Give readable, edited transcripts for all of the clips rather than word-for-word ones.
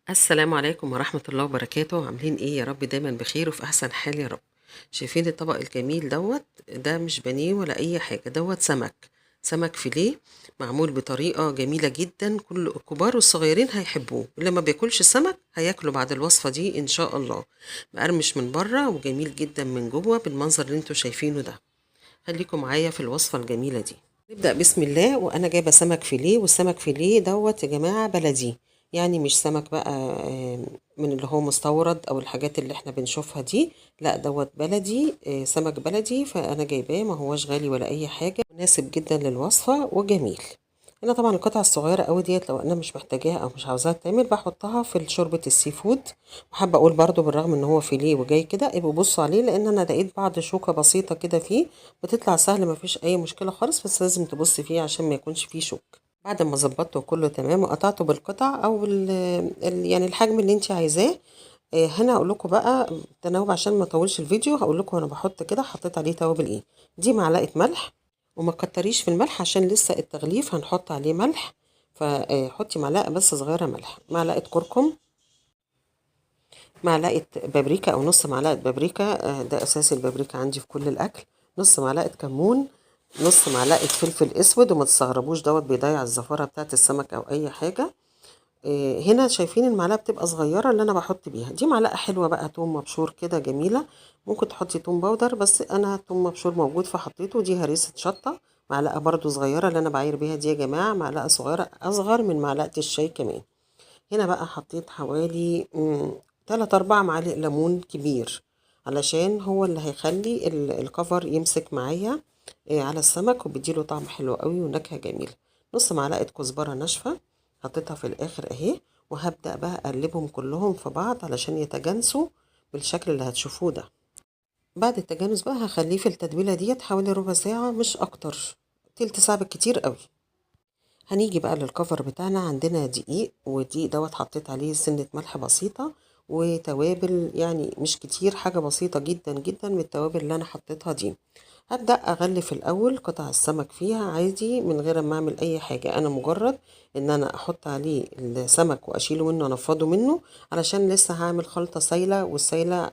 السلام عليكم ورحمة الله وبركاته. عاملين ايه؟ يا رب دايما بخير وفي احسن حال يا رب. شايفين الطبق الجميل ده مش بانيه ولا اي حاجة، سمك فيليه معمول بطريقة جميلة جدا. كل الكبار والصغيرين هيحبوه، اللي ما بياكلش سمك هياكله بعد الوصفة دي ان شاء الله. مقرمش من بره وجميل جدا من جوه بالمنظر اللي انتوا شايفينه ده. خليكم معايا في الوصفة الجميلة دي. نبدأ بسم الله. وأنا جايبة سمك فيليه، والسمك فيليه يا جماعة بلدي، يعني مش سمك بقى من اللي هو مستورد أو الحاجات اللي احنا بنشوفها دي. لا بلدي، سمك بلدي. فأنا جايباه، ما هوش غالي ولا أي حاجة، مناسب جدا للوصفة وجميل. هنا طبعا القطعة الصغيرة قوي ديت لو أنا مش محتاجاها أو مش عاوزاها تعمل بحطها في شوربة السي فود. وحابة أقول برضو بالرغم إن هو فيليه وجاي كده، ابقوا بصوا عليه، لأن أنا لقيت بعض شوكة بسيطة كده فيه بتطلع سهل، مفيش اي مشكله خالص، بس لازم تبص فيه عشان ما يكونش فيه شوك. بعد ما ظبطته كله تمام وقطعته بالقطع او يعني الحجم اللي انت عايزاه. هنا هقول لكم بقى تناوب عشان ما اطولش الفيديو. هقول لكم انا بحط كده، حطيت عليه توابل ايه. دي معلقه ملح، وما تكتريش في الملح عشان لسه التغليف هنحط عليه ملح. فحطي معلقه بس صغيره ملح، معلقه كركم، معلقة بابريكا أو نص معلقة بابريكا، ده أساس البابريكا عندي في كل الأكل. نص معلقة كمون، نص معلقة فلفل أسود. وما تستغربوش بيضيع الزفارة بتاعة السمك أو أي حاجة. هنا شايفين المعلقة بتبقى صغيرة اللي أنا بحط بيها دي. معلقة حلوة بقى توم مبشور كده جميلة. ممكن تحطي توم باودر، بس أنا توم مبشور موجود فحطيته. دي هريسة شطة، معلقة برضو صغيرة اللي أنا بعاير بيها دي يا جماعة، معلقة صغيرة أصغر من معلقة الشاي كمان. هنا بقى حطيت حوالي 3 4 معالق ليمون كبير، علشان هو اللي هيخلي الكفر يمسك معايا على السمك، وبيديله طعم حلو قوي ونكهة جميلة. نص معلقة كزبرة ناشفة حطيتها في الآخر اهي. وهبدأ بقى أقلبهم كلهم في بعض علشان يتجانسوا بالشكل اللي هتشوفوه ده. بعد التجانس بقى هخليه في التتبيلة ديت حوالي ربع ساعة مش أكتر، تلت ساعة بالكتير قوي. هنيجي بقى للكفر بتاعنا. عندنا دقيق، ودقيق حطيت عليه سنة ملح بسيطة وتوابل، يعني مش كتير، حاجة بسيطة جدا جدا من التوابل اللي انا حطيتها دي. هبدأ اغلف الاول قطع السمك فيها عادي من غير ما اعمل اي حاجة. انا مجرد ان انا احط عليه السمك واشيله منه انفضه منه، علشان لسه هعمل خلطة سايلة. والسايلة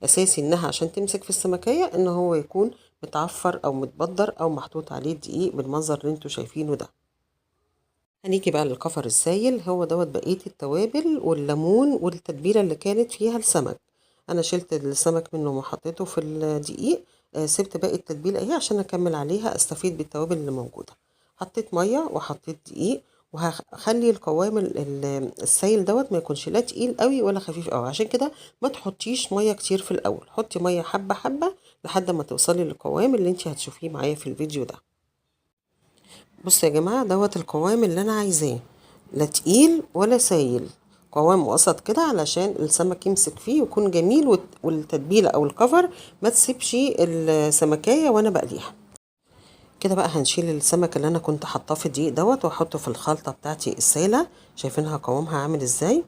اساسي انها عشان تمسك في السمكية ان هو يكون متعفر او متبدر او محطوط عليه دقيق بالمنظر اللي انتوا شايفينه ده. هنيجي بقى للكفر السايل، هو بقية التوابل والليمون والتتبيلة اللي كانت فيها السمك. انا شلت السمك منه وحطيته في الدقيق. سبت باقي التتبيلة اهي عشان اكمل عليها استفيد بالتوابل اللي موجودة. حطيت مية وحطيت دقيق، وهخلي القوام السايل ما يكونش لا تقيل قوي ولا خفيف قوي. عشان كده ما تحطيش مية كتير في الاول، حطي مية حبة حبة لحد ما توصلي للقوام اللي انت هتشوفيه معايا في الفيديو ده. بصوا يا جماعة، القوام اللي أنا عايزاه، لا تقيل ولا سايل، قوام وسط كده علشان السمك يمسك فيه ويكون جميل، والتتبيلة أو الكفر ما تسيبش السمكية وأنا بقليها. كده بقى هنشيل السمك اللي أنا كنت حاطاه في الدقيق وأحطه في الخلطة بتاعتي السايلة. شايفينها قوامها عامل ازاي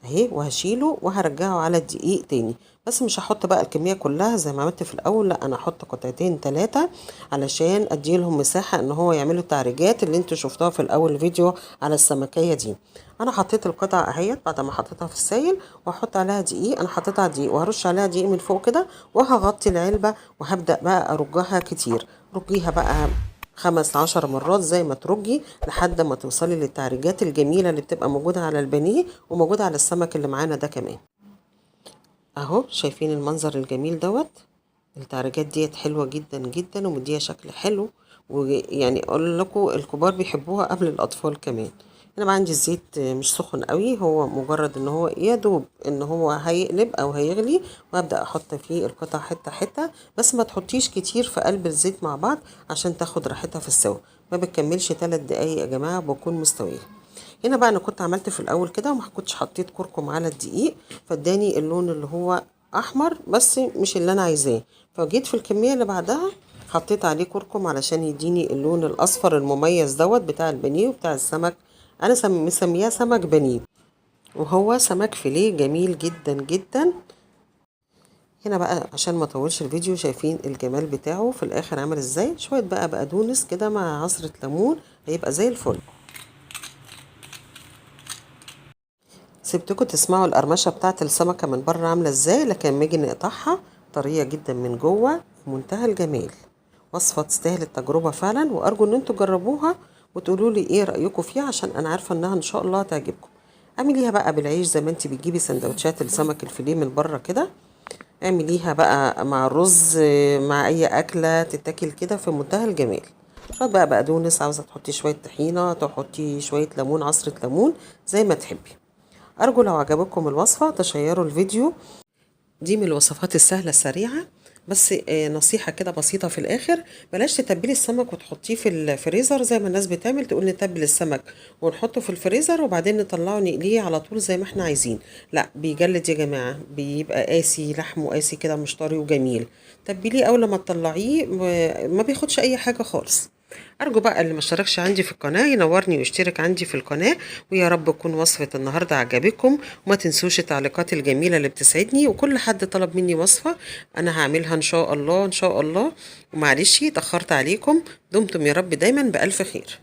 اهي. وهشيله وهرجعه على الدقيق تاني، بس مش هحط بقى الكمية كلها زي ما عملت في الاول، لا انا هحط قطعتين 3 علشان اديلهم مساحة ان هو يعملوا التعريجات اللي انتوا شفتوها في الاول الفيديو على السمكية دي. انا حطيت القطع اهيت بعد ما حطيتها في السائل، وهحط عليها دقيق. انا حطيتها دقيق وهرش عليها دقيق من فوق كده، وهغطي العلبة وهبدأ بقى ارجها كتير. رجيها بقى 15 مرات زي ما ترجي لحد ما توصلي للتعريجات الجميلة اللي بتبقى موجودة على البانيه وموجودة على السمك اللي معانا ده كمان. اهو شايفين المنظر الجميل التعريجات ديت حلوة جدا جدا ومديها شكل حلو. ويعني اقول لكم الكبار بيحبوها قبل الاطفال كمان. انا بقى عندي الزيت مش سخن قوي، هو مجرد ان هو يا دوب ان هو هيقلب او هيغلي، وابدا احط فيه القطع حته حته. بس ما تحطيش كتير في قلب الزيت مع بعض عشان تاخد راحتها في السوا. ما بتكملش 3 دقايق يا جماعه بكون مستويه. هنا بقى انا كنت عملت في الاول كده وما كنتش حطيت كركم على الدقيق، فاداني اللون اللي هو احمر بس مش اللي انا عايزاه. فجيت في الكميه اللي بعدها حطيت عليه كركم علشان يديني اللون الاصفر المميز بتاع البانيه وبتاع السمك. انا مسمياه سمك بانيه، وهو سمك فيليه جميل جدا جدا. هنا بقى عشان ما اطولش الفيديو، شايفين الجمال بتاعه في الاخر عامل ازاي؟ شويه بقى بقدونس كده مع عصره ليمون، هيبقى زي الفل. سبتكم تسمعوا القرمشة بتاعة السمكة من بره عاملة ازاي، لكن لما نيجي نقطعها طرية جدا من جوه في منتهى الجمال. وصفة تستاهل التجربة فعلا، وأرجو إن انتوا تجربوها وتقولوا لي ايه رأيكم فيها، عشان أنا عارفة إنها إن شاء الله تعجبكم. اعمليها بقى بالعيش زي ما انت بتجيبي سندوتشات السمك الفيليه من بره كده، اعمليها بقى مع الرز، مع أي أكلة تتاكل كده في منتهى الجمال. شوية بقى بقدونس، عاوزة تحطي شوية طحينة، تحطي شوية ليمون، عصرة ليمون زي ما تحبي. أرجو لو عجبكم الوصفة تشيروا الفيديو. دي من الوصفات السهلة السريعة. بس نصيحة كده بسيطة في الآخر، بلاش تتبلي السمك وتحطيه في الفريزر زي ما الناس بتعمل، تقول نتبل السمك ونحطه في الفريزر وبعدين نطلعه نقليه على طول زي ما احنا عايزين. لا، بيجلد يا جماعة، بيبقى قاسي، لحمه قاسي كده مش طري وجميل. تبليه أول ما تطلعيه، ما بياخدش أي حاجة خالص. أرجو بقى اللي ما اشتركش عندي في القناة ينورني ويشترك عندي في القناة. ويا رب تكون وصفة النهاردة عجبكم، وما تنسوش التعليقات الجميلة اللي بتسعدني، وكل حد طلب مني وصفة أنا هعملها إن شاء الله إن شاء الله. ومعلش اتأخرت عليكم، دمتم يا رب دايما بألف خير.